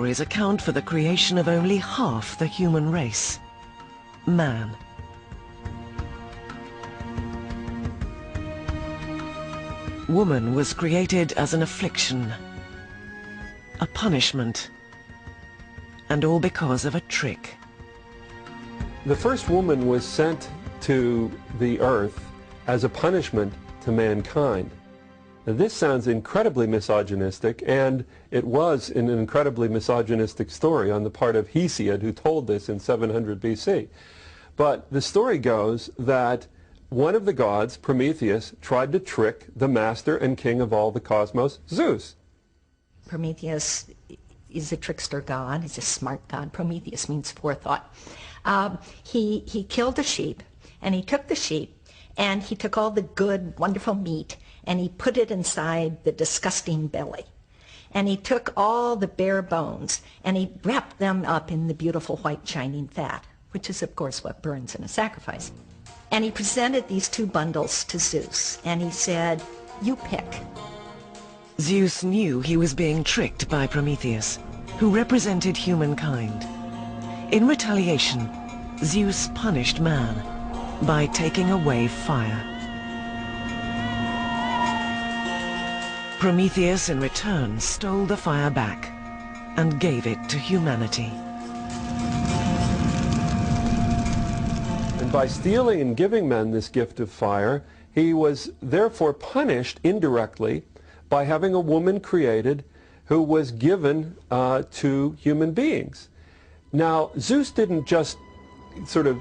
stories account for the creation of only half the human race, man. Woman was created as an affliction, a punishment, and all because of a trick. The first woman was sent to the earth as a punishment to mankind. Now, this sounds incredibly misogynistic, and it was an incredibly misogynistic story on the part of Hesiod, who told this in 700 BC. But the story goes that one of the gods, Prometheus, tried to trick the master and king of all the cosmos, Zeus. Prometheus is a trickster god. He's a smart god. Prometheus means forethought. He killed a sheep, and he took the sheep, and he took all the good, wonderful meat, and he put it inside the disgusting belly. And he took all the bare bones, and he wrapped them up in the beautiful white shining fat, which is, of course, what burns in a sacrifice. And he presented these two bundles to Zeus, and he said, "You pick." Zeus knew he was being tricked by Prometheus, who represented humankind. In retaliation, Zeus punished man by taking away fire. Prometheus, in return, stole the fire back and gave it to humanity. And by stealing and giving men this gift of fire, he was therefore punished indirectly by having a woman created who was given to human beings. Now, Zeus didn't just sort of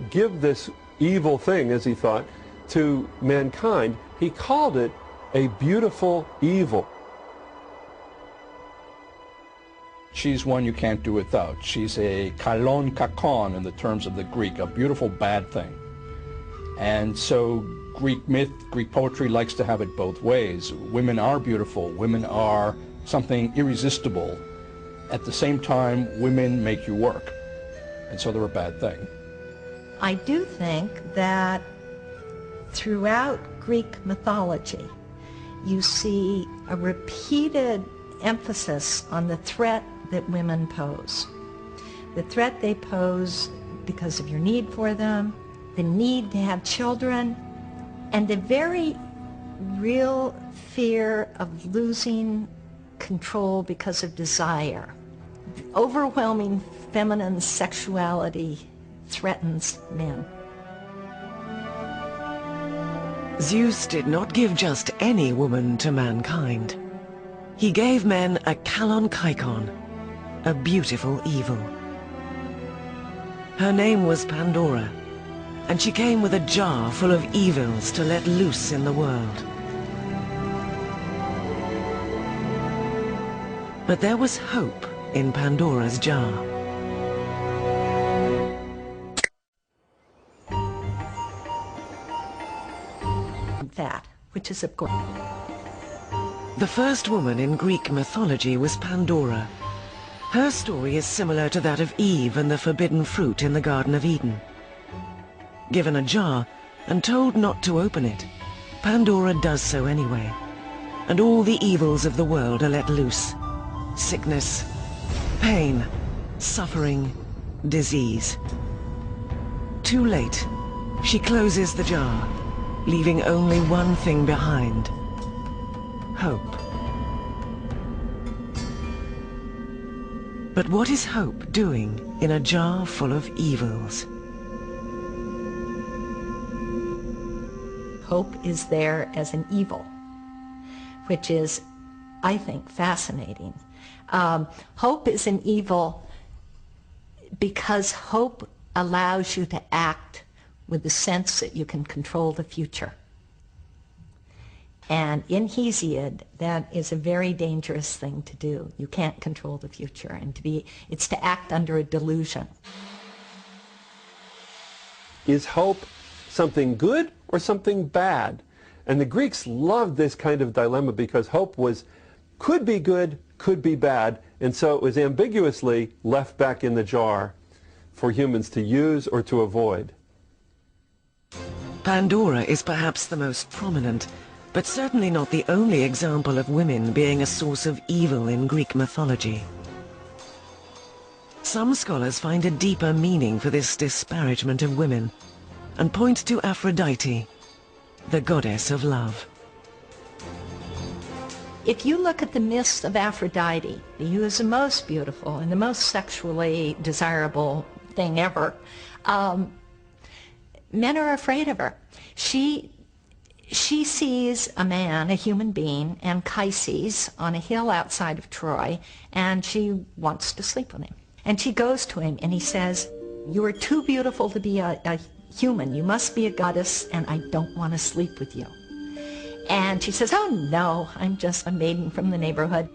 give this evil thing, as he thought, to mankind. He called it a beautiful evil. She's one you can't do without. She's a kalon kakon in the terms of the Greek, a beautiful bad thing. And so Greek myth, Greek poetry likes to have it both ways. Women are beautiful. Women are something irresistible. At the same time, women make you work. And so they're a bad thing. I do think that throughout Greek mythology, you see a repeated emphasis on the threat that women pose. The threat they pose because of your need for them, the need to have children, and the very real fear of losing control because of desire. Overwhelming feminine sexuality threatens men. Zeus did not give just any woman to mankind. He gave men a kalon kaikon, a beautiful evil. Her name was Pandora, and she came with a jar full of evils to let loose in the world. But there was hope in Pandora's jar. That, which is of course. The first woman in Greek mythology was Pandora. Her story is similar to that of Eve and the forbidden fruit in the Garden of Eden. Given a jar and told not to open it, Pandora does so anyway, and all the evils of the world are let loose. Sickness, pain, suffering, disease. Too late, she closes the jar, leaving only one thing behind: hope. But what is hope doing in a jar full of evils? Hope is there as an evil, which is, I think, fascinating. Hope is an evil because hope allows you to act with the sense that you can control the future. And in Hesiod, that is a very dangerous thing to do. You can't control the future, and it's to act under a delusion. Is hope something good or something bad? And the Greeks loved this kind of dilemma because hope could be good, could be bad, and so it was ambiguously left back in the jar for humans to use or to avoid. Pandora is perhaps the most prominent, but certainly not the only example of women being a source of evil in Greek mythology. Some scholars find a deeper meaning for this disparagement of women and point to Aphrodite, the goddess of love. If you look at the myths of Aphrodite, who is the most beautiful and the most sexually desirable thing ever, men are afraid of her. She sees a man, a human being, Anchises, on a hill outside of Troy, and she wants to sleep with him. And she goes to him and he says, "You are too beautiful to be a human. You must be a goddess, and I don't want to sleep with you." And she says, "Oh no, I'm just a maiden from the neighborhood."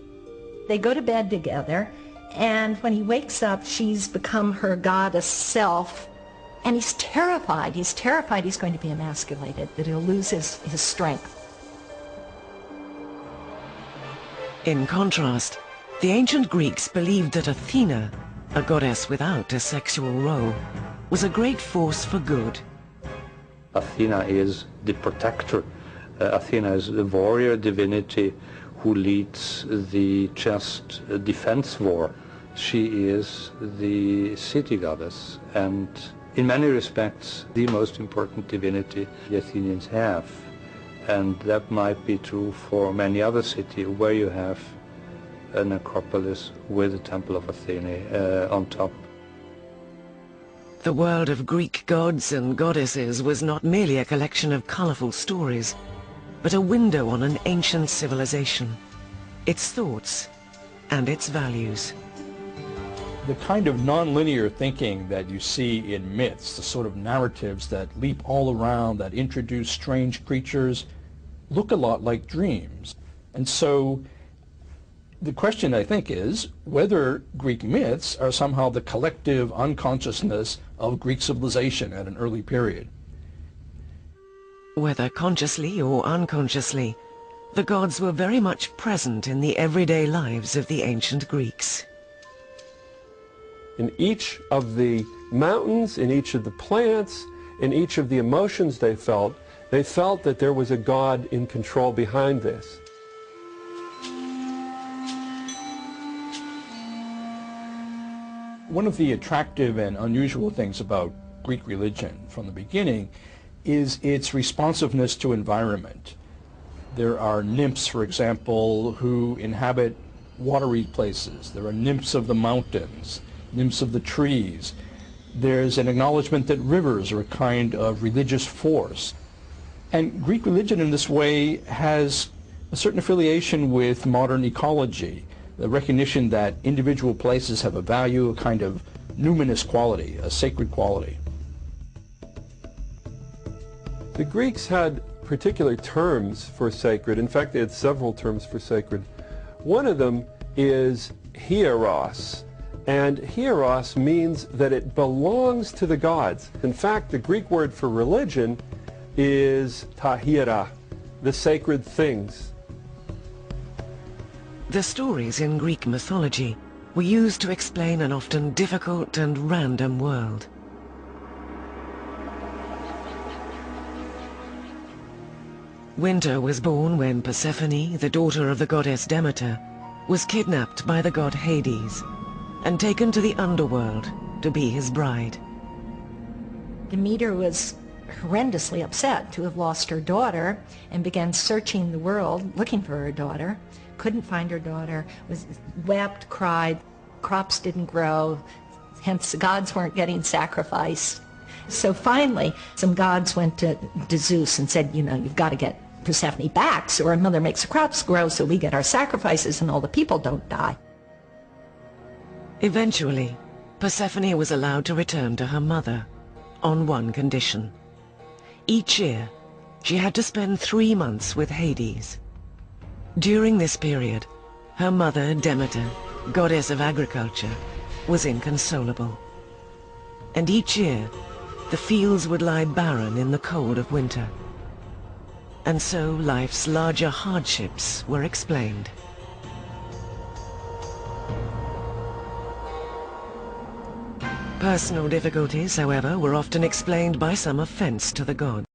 They go to bed together, and when he wakes up, she's become her goddess self, and he's terrified. He's terrified he's going to be emasculated, that he'll lose his strength. In contrast, the ancient Greeks believed that Athena, a goddess without a sexual role, was a great force for good. Athena is the protector. Athena is the warrior divinity who leads the just defense war. She is the city goddess, and in many respects the most important divinity the Athenians have. And that might be true for many other cities where you have an Acropolis with the Temple of Athena on top. The world of Greek gods and goddesses was not merely a collection of colorful stories, but a window on an ancient civilization, its thoughts and its values. The kind of nonlinear thinking that you see in myths, the sort of narratives that leap all around, that introduce strange creatures, look a lot like dreams. And so the question, I think, is whether Greek myths are somehow the collective unconsciousness of Greek civilization at an early period. Whether consciously or unconsciously, the gods were very much present in the everyday lives of the ancient Greeks. In each of the mountains, in each of the plants, in each of the emotions they felt that there was a god in control behind this. One of the attractive and unusual things about Greek religion from the beginning is its responsiveness to environment. There are nymphs, for example, who inhabit watery places. There are nymphs of the mountains, nymphs of the trees. There's an acknowledgement that rivers are a kind of religious force. And Greek religion in this way has a certain affiliation with modern ecology, the recognition that individual places have a value, a kind of numinous quality, a sacred quality. The Greeks had particular terms for sacred. In fact, they had several terms for sacred. One of them is hieros, and hieros means that it belongs to the gods. In fact, the Greek word for religion is ta hierai, the sacred things. The stories in Greek mythology were used to explain an often difficult and random world. Winter was born when Persephone, the daughter of the goddess Demeter, was kidnapped by the god Hades and taken to the underworld to be his bride. Demeter was horrendously upset to have lost her daughter and began searching the world looking for her daughter. Couldn't find her daughter, wept, cried, crops didn't grow, hence the gods weren't getting sacrificed. So finally, some gods went to Zeus and said, you know, you've got to get Persephone back so her mother makes the crops grow so we get our sacrifices and all the people don't die. Eventually, Persephone was allowed to return to her mother on one condition. Each year, she had to spend 3 months with Hades. During this period, her mother, Demeter, goddess of agriculture, was inconsolable. And each year, the fields would lie barren in the cold of winter. And so life's larger hardships were explained. Personal difficulties, however, were often explained by some offense to the gods.